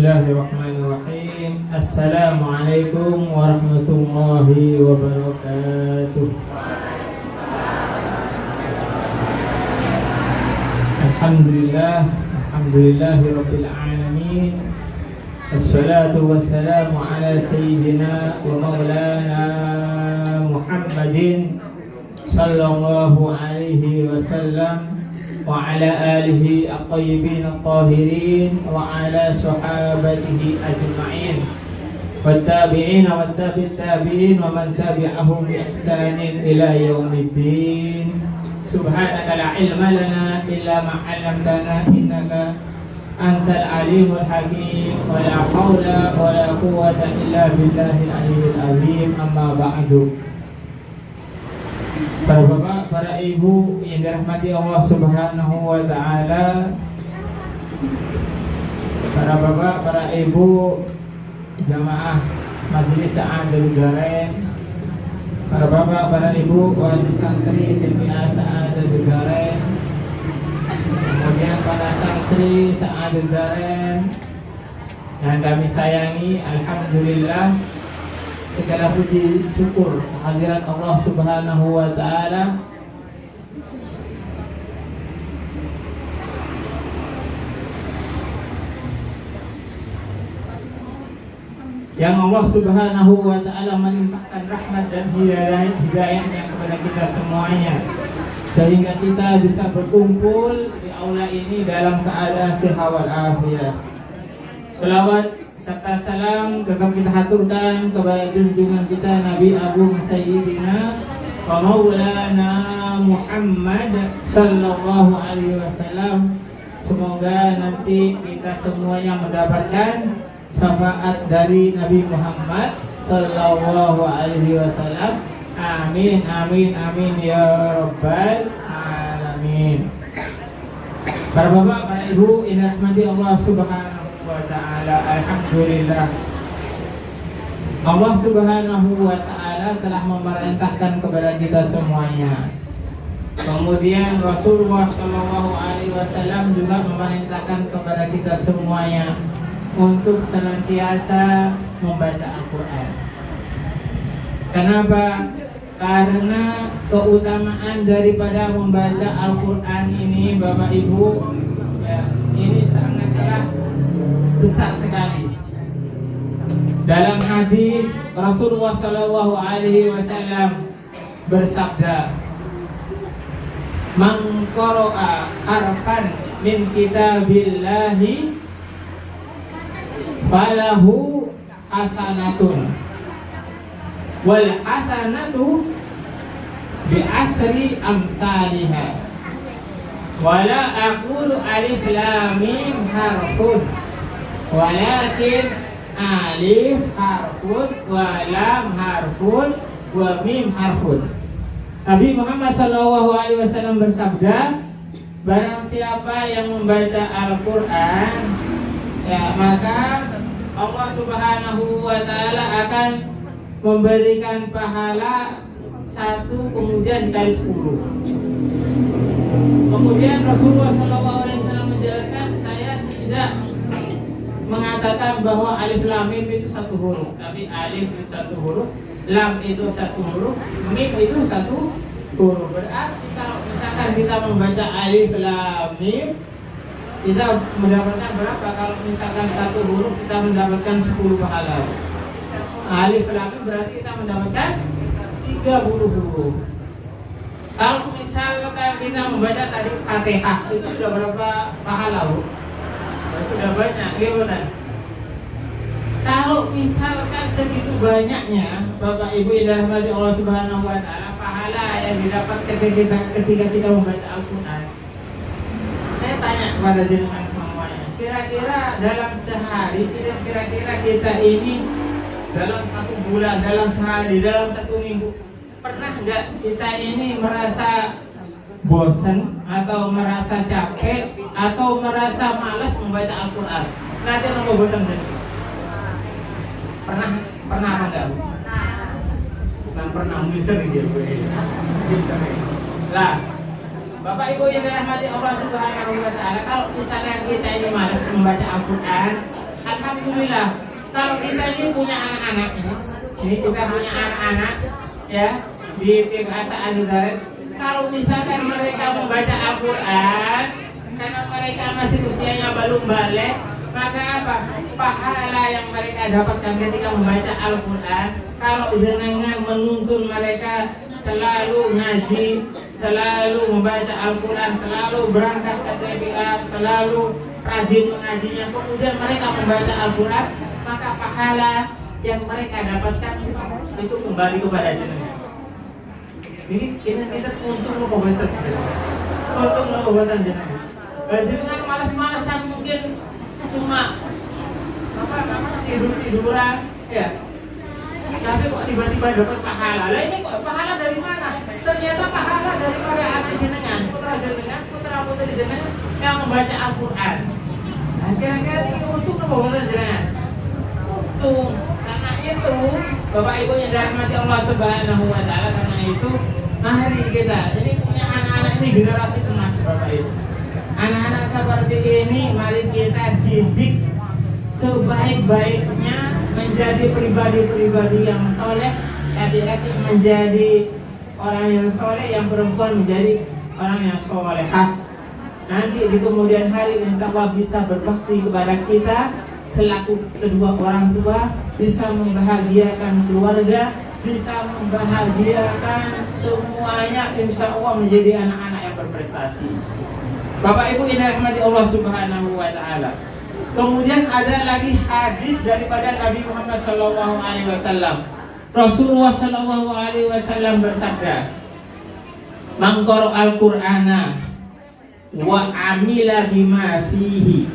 Bismillahirrahmanirrahim. Assalamualaikum warahmatullahi wabarakatuh. Alhamdulillahirabbil alamin. Wassalatu wassalamu ala sayyidina wa maulana Muhammadin sallallahu alaihi wasallam wa ala alihi at-tayyibin at-tahirin wa ala sahabatihi ajma'in wattabi'in wa tabi'in wa man tabi'ahum bi ihsanin ila yaumiddin. Subhanaka la ilma lana illa ma 'allamtana innaka antal alimul hakim wa la haula wa la quwwata illa billahil aliyyil azim. Amma ba'du. Para bapak, para ibu yang dirahmati Allah Subhanahu wa ta'ala, para bapak, para ibu jamaah Majelis Sa'adatul Darain, para bapak, para ibu wali santri TPA Sa'adatul Darain, kemudian para santri Sa'adatul Darain yang kami sayangi, alhamdulillah segala puji syukur kehadiran Allah Subhanahu wa ta'ala yang Allah Subhanahu wa ta'ala melimpahkan rahmat dan hidayahnya kepada kita semuanya, sehingga kita bisa berkumpul di aula ini dalam keadaan sehat walafiat. Selawat serta salam tetap kita haturkan kepada junjungan kita Nabi Agung Sayyidina wa Maulana Muhammad sallallahu alaihi wasallam. Semoga nanti kita semuanya mendapatkan syafaat dari Nabi Muhammad sallallahu alaihi wasallam. Amin amin amin ya rabbal alamin. Para bapak, para ibu yang dirahmati Allah Subhanahu wa ta'ala, alhamdulillah Allah Subhanahu wa ta'ala telah memerintahkan kepada kita semuanya. Kemudian Rasulullah Shallallahu alaihi wasallam juga memerintahkan kepada kita semuanya untuk senantiasa membaca Al-Quran. Kenapa? Karena keutamaan daripada membaca Al-Quran ini, Bapak Ibu, ya, ini sangatlah besar sekali. Dalam hadis Rasulullah Shallallahu alaihi wasallam bersabda, "Man qara'a harfan min kitabillahi falahu hasanatun wal hasanatu bi asri amsalihha wala aqulu alif lam mim harfun walakin alif harfun wa lam harfun wa mim harfun." Nabi Muhammad SAW bersabda, barang siapa yang membaca Al-Quran, ya, maka Allah Subhanahu wa ta'ala akan memberikan pahala 1 kemudian dikali 10. Kemudian Rasulullah SAW menjelaskan, saya tidak mengatakan bahwa alif lam mim itu 1 huruf, tapi alif itu 1 huruf, lam itu 1 huruf, mim itu 1 huruf. Berarti kalau misalkan kita membaca alif lam mim, kita mendapatkan berapa? Kalau misalkan 1 huruf kita mendapatkan 10 pahala. Alif lam mim berarti kita mendapatkan 30 huruf. Kalau misalkan kita membaca tadi Fatihah, itu sudah berapa pahala, Bu? Sudah banyak, gimana? Kalau misalkan segitu banyaknya, Bapak Ibu yang dirahmati Allah Subhanahu wa ta'ala, pahala yang didapat ketika kita membaca Al-Quran, saya tanya kepada jenengan semuanya, kira-kira dalam sehari, kira-kira kita ini dalam 1 bulan, dalam sehari, dalam 1 minggu, pernah nggak kita ini merasa bosan atau merasa capek atau merasa malas membaca Al-Quran? Nanti nomor bosan deh. Pernah apa enggak? Bukan pernah, mungkin sering dia. Lah, Bapak Ibu yang dirahmati Allah Subhanahu wa ta'ala, kalau misalnya kita ini malas membaca Al-Quran, Alhamdulillah, kalau kita ini punya anak-anak ini kita punya anak-anak ya di Madrasah Al-Hidayah. Kalau misalkan mereka membaca Al-Quran karena mereka masih usianya belum balik, maka apa? Pahala yang mereka dapatkan ketika membaca Al-Quran, kalau jenengan menuntun mereka selalu ngaji, selalu membaca Al-Quran, selalu berangkat ke TPA, selalu rajin mengajinya, kemudian mereka membaca Al-Quran, maka pahala yang mereka dapatkan itu kembali kepada jenengan. Ini kita untung pengobatan jenengan, untung pengobatan jenengan. Jenengan malas-malasan mungkin cuma tidur-tiduran, ya. Tapi kok tiba-tiba dapat pahala? Lah ini kok pahala dari mana? Ternyata pahala dari para anak jenengan, putra putri jenengan yang membaca Al-Quran. Nah, kira-kira ini untung apa bukan jenengan? Untung. Karena itu, Bapak Ibu yang dirahmati Allah Subhanahu wa Ta'ala, karena itu mari kita jadi punya anak-anak ini generasi emas, Bapak Ibu. Anak-anak seperti ini mari kita didik sebaik-baiknya menjadi pribadi-pribadi yang soleh, laki-laki menjadi orang yang soleh, yang perempuan menjadi orang yang solehah. Nanti di kemudian hari insya Allah bisa berbakti kepada kita selaku kedua orang tua, bisa membahagiakan keluarga, bisa membahagiakan semuanya, insya Allah menjadi anak-anak yang berprestasi. Bapak Ibu yang dirahmati Allah Subhanahu wa Ta'ala. Kemudian ada lagi hadis daripada Nabi Muhammad SAW. Rasulullah SAW bersabda, "Man qara'al Qur'ana wa amila bima fihi,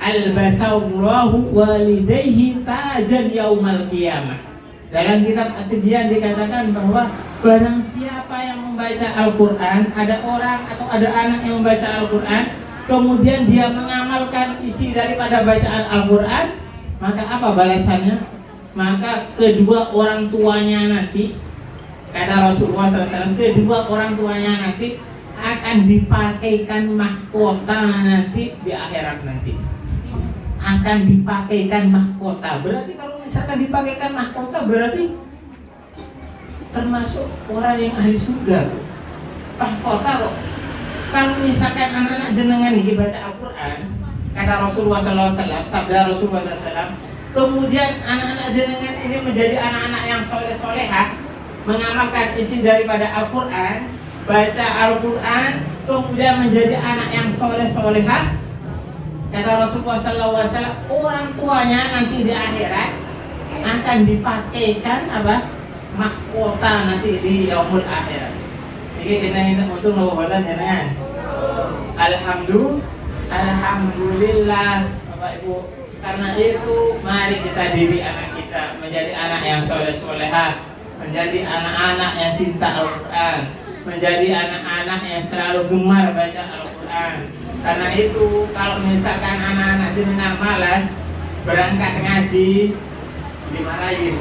albasallahu walidayhi tajan yaumal qiyamah." Dalam kitab At-Tibyan dikatakan bahwa barang siapa yang membaca Al-Quran, ada orang atau ada anak yang membaca Al-Quran, kemudian dia mengamalkan isi daripada bacaan Al-Quran, maka apa balasannya? Maka kedua orang tuanya nanti, kata Rasulullah SAW, kedua orang tuanya nanti akan dipakaikan mahkota nanti di akhirat nanti. Akan dipakaikan mahkota. Berarti kalau misalkan dipakaikan mahkota, berarti termasuk orang yang ahli surga. Mahkota kok. Kalau misalkan anak-anak jenengan ini baca Al-Quran, kata Rasulullah SAW, sabda Rasulullah SAW, kemudian anak-anak jenengan ini menjadi anak-anak yang soleh-solehah, mengamalkan isi daripada Al-Quran, baca Al-Quran, kemudian menjadi anak yang soleh-solehah, kata Rasulullah SAW, orang tuanya nanti di akhirat akan dipakaikan apa? Mahkota nanti di yaumul akhirat. Jadi kita minta untuk mengobatan jenengan. Alhamdulillah Bapak Ibu. Karena itu mari kita didik anak kita menjadi anak yang soleh-solehah, menjadi anak-anak yang cinta Al-Quran, menjadi anak-anak yang selalu gemar baca Al-Quran. Karena itu kalau misalkan anak-anak jenengan malas berangkat ngaji, dimarahin.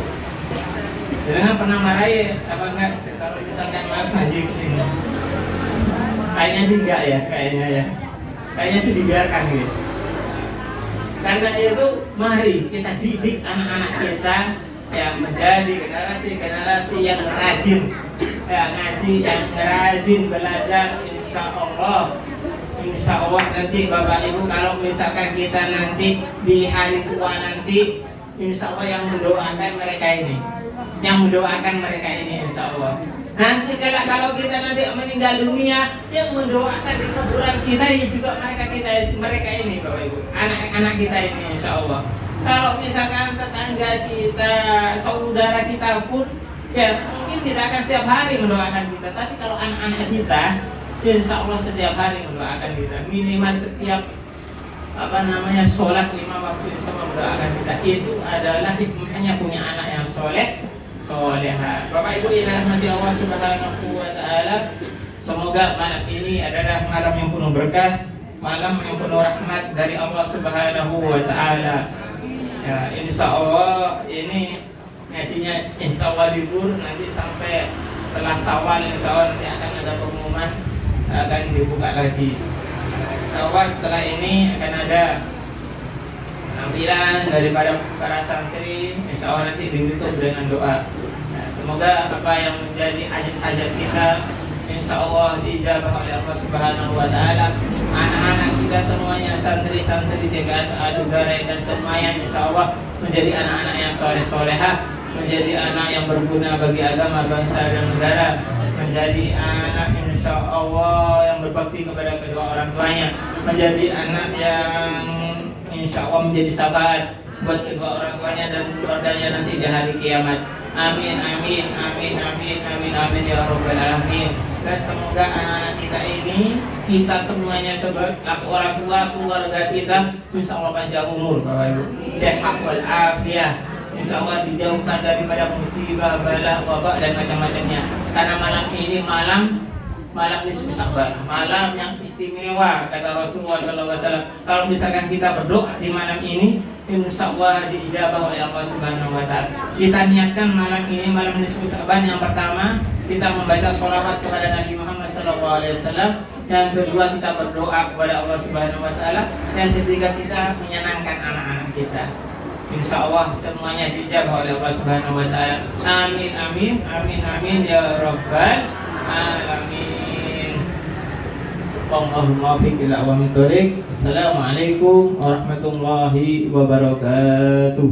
Jenengan pernah marahin apa enggak kalau misalkan malas ngaji ke sini? Kayaknya sih enggak ya, kayaknya sih dibiarkan gitu. Karena itu mari kita didik anak-anak kita yang menjadi generasi yang rajin, ya, ngaji yang rajin belajar. Insya Allah nanti Bapak Ibu kalau misalkan kita nanti di hari tua nanti, insya Allah yang mendoakan mereka ini, insya Allah. Nanti kalau kita nanti meninggal dunia, yang mendoakan di kuburan kita ini juga mereka ini Bapak Ibu, anak-anak kita ini insya Allah. Kalau misalkan tetangga kita, saudara kita pun, ya mungkin tidak akan setiap hari mendoakan kita. Tapi kalau anak-anak kita, insya Allah setiap hari mendoakan kita. Minimal setiap sholat 5 waktu insya Allah mendoakan kita. Itu adalah hikmahnya punya anak yang solehah. Bapak Ibu yang dirahmati Allah Subhanahu wa Ta'ala, semoga malam ini adalah malam yang penuh berkah, malam yang penuh rahmat dari Allah Subhanahu wa Ta'ala. Ya, insya Allah ini ngajinya insya Allah libur nanti sampai setelah Syawal, insya Allah nanti akan ada pengumuman, akan dibuka lagi. Insya Allah setelah ini akan ada tampilan daripada para santri, insya Allah nanti ditutup dengan doa. Nah, semoga apa yang menjadi hajat-hajat kita insya Allah dijabah oleh Allah Subhanahu wa Ta'ala. Anak-anak kita semuanya, santri-santri TKS Al-Dudarai dan semuanya insya Allah menjadi anak-anak yang soleh-solehah, menjadi anak yang berguna bagi agama, bangsa dan negara, menjadi anak insya Allah yang berbakti kepada kedua orang tuanya, menjadi anak yang insya Allah menjadi syafaat buat kedua orang tuanya dan keluarganya nanti di hari kiamat. Amin, amin, amin, amin, amin, amin ya Rabbal Alamin. Dan semoga anak-anak kita ini, kita semuanya sebagai orang tua, keluarga kita, insya Allah panjang umur, Bapak Ibu, sehat wal afiyah, insya Allah dijauhkan daripada musibah, bala, wabak dan macam-macamnya. Karena malam ini malam nisfu Sya'ban, malam yang istimewa kata Rasulullah SAW. Kalau misalkan kita berdoa di malam ini, insya Allah diijabah oleh Allah Subhanahu Wa Taala. Kita niatkan malam ini malam nisfu Sya'ban. Yang pertama kita membaca sholawat kepada Nabi Muhammad SAW. Yang kedua kita berdoa kepada Allah Subhanahu Wa Taala. Yang ketiga kita menyenangkan anak-anak kita. Insya Allah semuanya dijabah oleh Allah Subhanahu Wa Taala. Amin, amin, amin, amin ya Rabbal Alamin. Allahumma fiqh ila wa min thariq. Assalamualaikum warahmatullahi wabarakatuh.